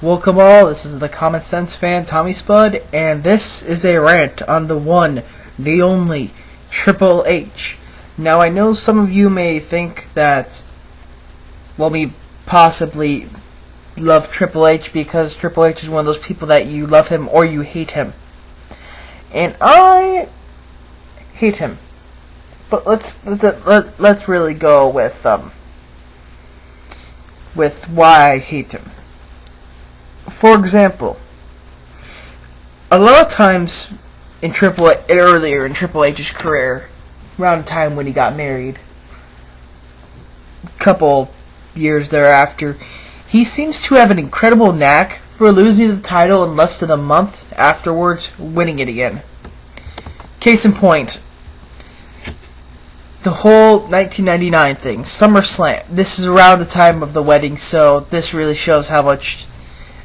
Welcome all, this is the Common Sense fan, Tommy Spud, and this is a rant on the one, the only, Triple H. Now I know some of you may think that, me possibly love Triple H because Triple H is one of those people that you love him or you hate him. And I hate him. But let's really go with why I hate him. For example, a lot of times earlier in Triple H's career, around the time when he got married, a couple years thereafter, he seems to have an incredible knack for losing the title in less than a month afterwards, winning it again. Case in point, the whole 1999 thing, SummerSlam. This is around the time of the wedding, so this really shows how much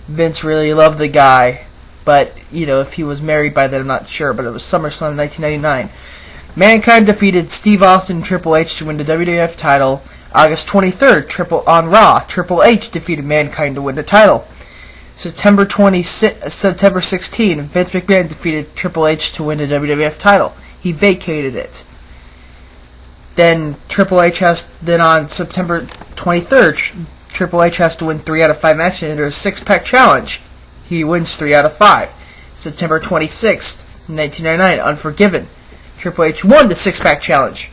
Vince really loved the guy. But, if he was married by then, I'm not sure. But it was SummerSlam 1999. Mankind defeated Steve Austin and Triple H to win the WWF title. August 23rd, on Raw, Triple H defeated Mankind to win the title. September 16, Vince McMahon defeated Triple H to win the WWF title. He vacated it. Then on September 23rd, Triple H has to win 3 out of 5 matches under a 6-pack challenge. He wins 3 out of 5. September 26th, 1999, Unforgiven. Triple H won the 6-pack challenge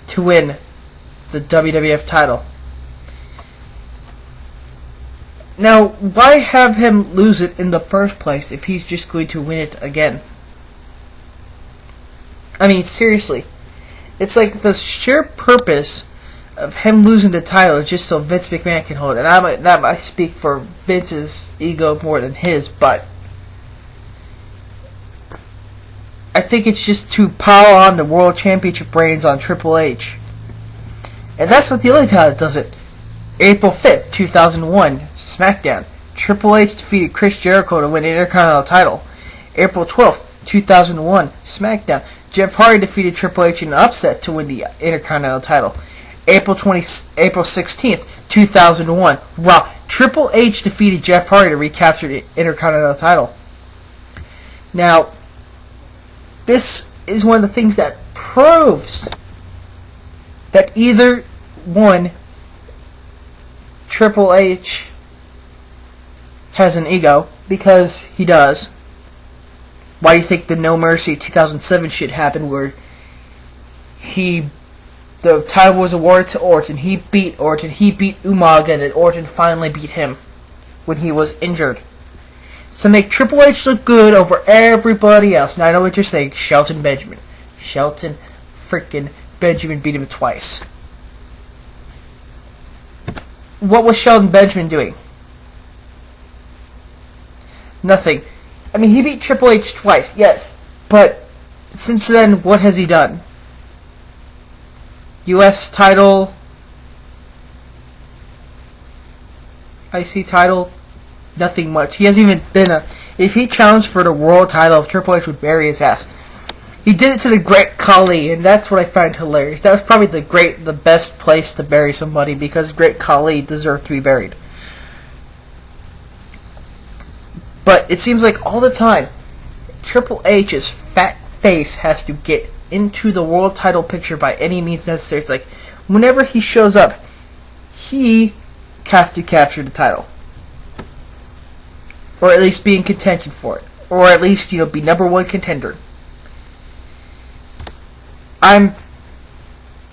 to win the WWF title. Now, why have him lose it in the first place if he's just going to win it again? I mean, seriously. It's like the sheer purpose of him losing the title is just so Vince McMahon can hold it. And that might speak for Vince's ego more than his, but I think it's just to pile on the World Championship reigns on Triple H. And that's not the only time that does it. April 5th, 2001, SmackDown. Triple H defeated Chris Jericho to win the Intercontinental title. April 12th, 2001, SmackDown. Jeff Hardy defeated Triple H in an upset to win the Intercontinental title. April 16th, 2001, Raw. Triple H defeated Jeff Hardy to recapture the Intercontinental title. Now, this is one of the things that proves that either one, Triple H has an ego, because he does. Why do you think the No Mercy 2007 shit happened where the title was awarded to Orton, he beat Umaga, and then Orton finally beat him when he was injured. To make Triple H look good over everybody else. Now I know what you're saying, Shelton Benjamin. Shelton freaking Benjamin beat him twice. What was Shelton Benjamin doing? Nothing. I mean, he beat Triple H twice, yes, but since then, what has he done? U.S. title, IC title, nothing much. He hasn't even been if he challenged for the world title, Triple H would bury his ass. He did it to the Great Khali, and that's what I find hilarious. That was probably the best place to bury somebody, because Great Khali deserved to be buried. But it seems like all the time, Triple H's fat face has to get into the world title picture by any means necessary. It's like, whenever he shows up, he has to capture the title. Or at least be in contention for it. Or at least, be number one contender.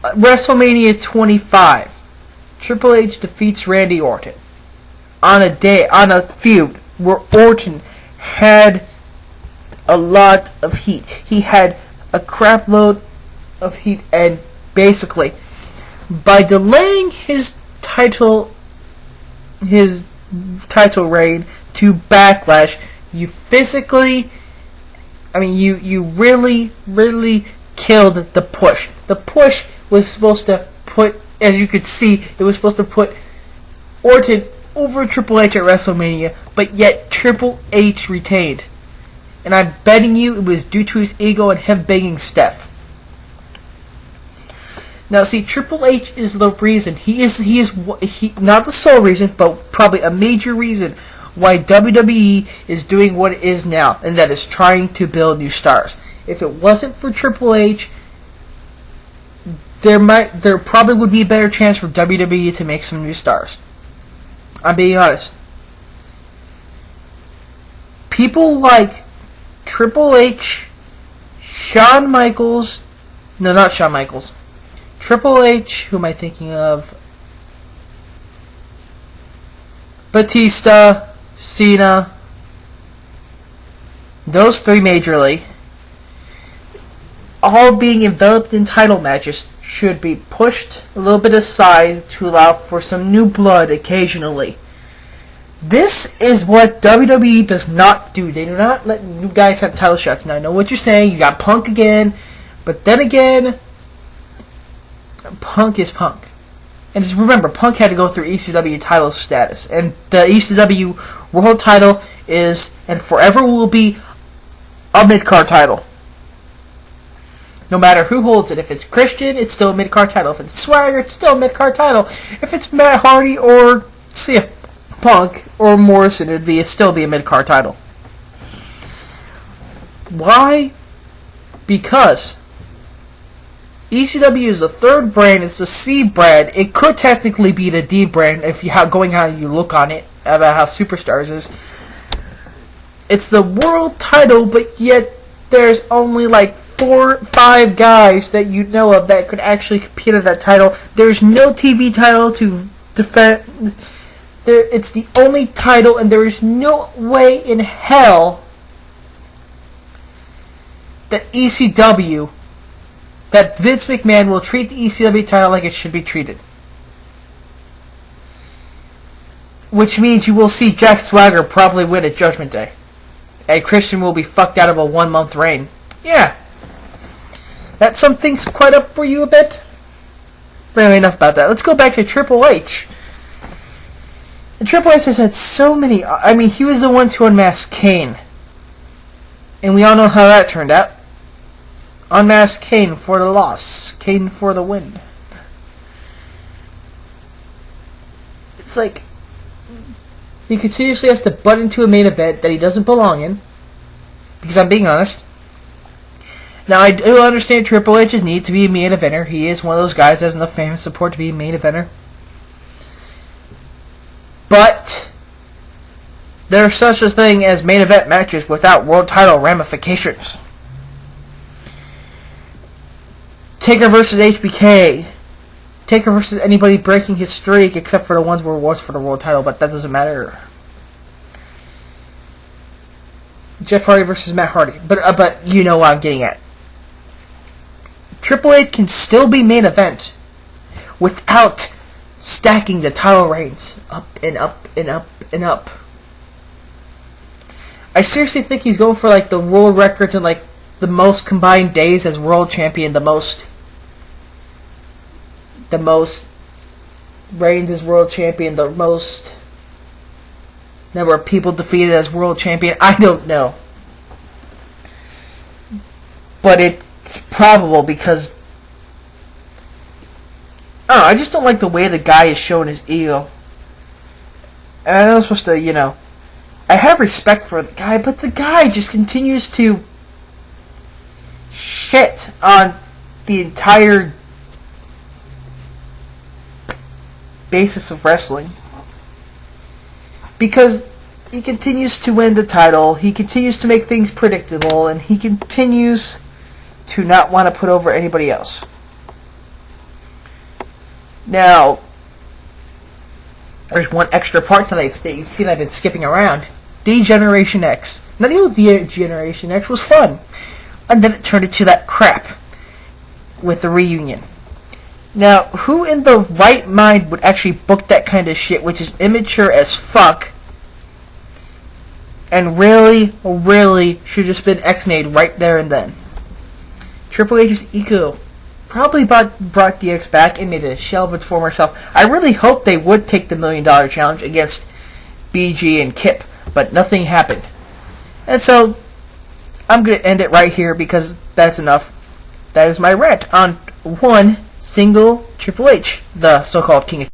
WrestleMania 25. Triple H defeats Randy Orton. On a feud where Orton had a lot of heat. He had a crap load of heat, and basically, by delaying his title reign to Backlash, you really, really killed the push. The push was supposed to put, as you could see, it was supposed to put Orton over Triple H at WrestleMania, but yet Triple H retained. And I'm betting you it was due to his ego and him begging Steph. Now, see, Triple H is the reason. He is not the sole reason, but probably a major reason why WWE is doing what it is now, and that is trying to build new stars. If it wasn't for Triple H, there probably would be a better chance for WWE to make some new stars. I'm being honest. People like Triple H, Shawn Michaels, no, not Shawn Michaels. Triple H, who am I thinking of? Batista, Cena, those three majorly, all being enveloped in title matches, should be pushed a little bit aside to allow for some new blood occasionally. This is what WWE does not do. They do not let new guys have title shots. Now, I know what you're saying. You got Punk again. But then again, Punk is Punk. And just remember, Punk had to go through ECW title status. And the ECW world title is, and forever will be, a mid-card title. No matter who holds it. If it's Christian, it's still a mid-card title. If it's Swagger, it's still a mid-card title. If it's Matt Hardy or CM Punk or Morrison, it'd still be a mid-card title. Why? Because ECW is the third brand. It's the C brand. It could technically be the D brand if you going how you look on it about how Superstars is. It's the world title, but yet there's only like 4 or 5 guys that you know of that could actually compete at that title. There's no TV title to defend. It's the only title, and there is no way in hell that ECW, that Vince McMahon will treat the ECW title like it should be treated. Which means you will see Jack Swagger probably win at Judgment Day. And Christian will be fucked out of a 1-month reign. Yeah. That sums things quite up for you a bit? But anyway, enough about that. Let's go back to Triple H. And Triple H has had so many... I mean, he was the one to unmask Kane. And we all know how that turned out. Unmask Kane for the loss. Kane for the win. It's like... he continuously has to butt into a main event that he doesn't belong in. Because I'm being honest. Now, I do understand Triple H's need to be a main eventer. He is one of those guys that has enough fame and support to be a main eventer. But there's such a thing as main event matches without world title ramifications. Taker versus HBK. Taker versus anybody breaking his streak except for the ones where it was for the world title, but that doesn't matter. Jeff Hardy versus Matt Hardy. But you know what I'm getting at. Triple H can still be main event without stacking the title reigns up and up and up and up. I seriously think he's going for like the world records and like the most combined days as world champion, the most reigns as world champion, the most number of people defeated as world champion. I don't know. But it's probable because I just don't like the way the guy is showing his ego. And I know I'm supposed to, I have respect for the guy, but the guy just continues to shit on the entire basis of wrestling. Because he continues to win the title, he continues to make things predictable, and he continues to not want to put over anybody else. Now, there's one extra part that you've seen I've been skipping around. D-Generation X. Now, the old D-Generation X was fun. And then it turned into that crap with the reunion. Now, who in the right mind would actually book that kind of shit, which is immature as fuck, and really, really should have just been X-Nade right there and then? Triple H's ego probably brought DX back and made it a shell of its former self. I really hope they would take the $1 Million Challenge against BG and Kip, but nothing happened. And so, I'm going to end it right here because that's enough. That is my rant on one single Triple H, the so-called King of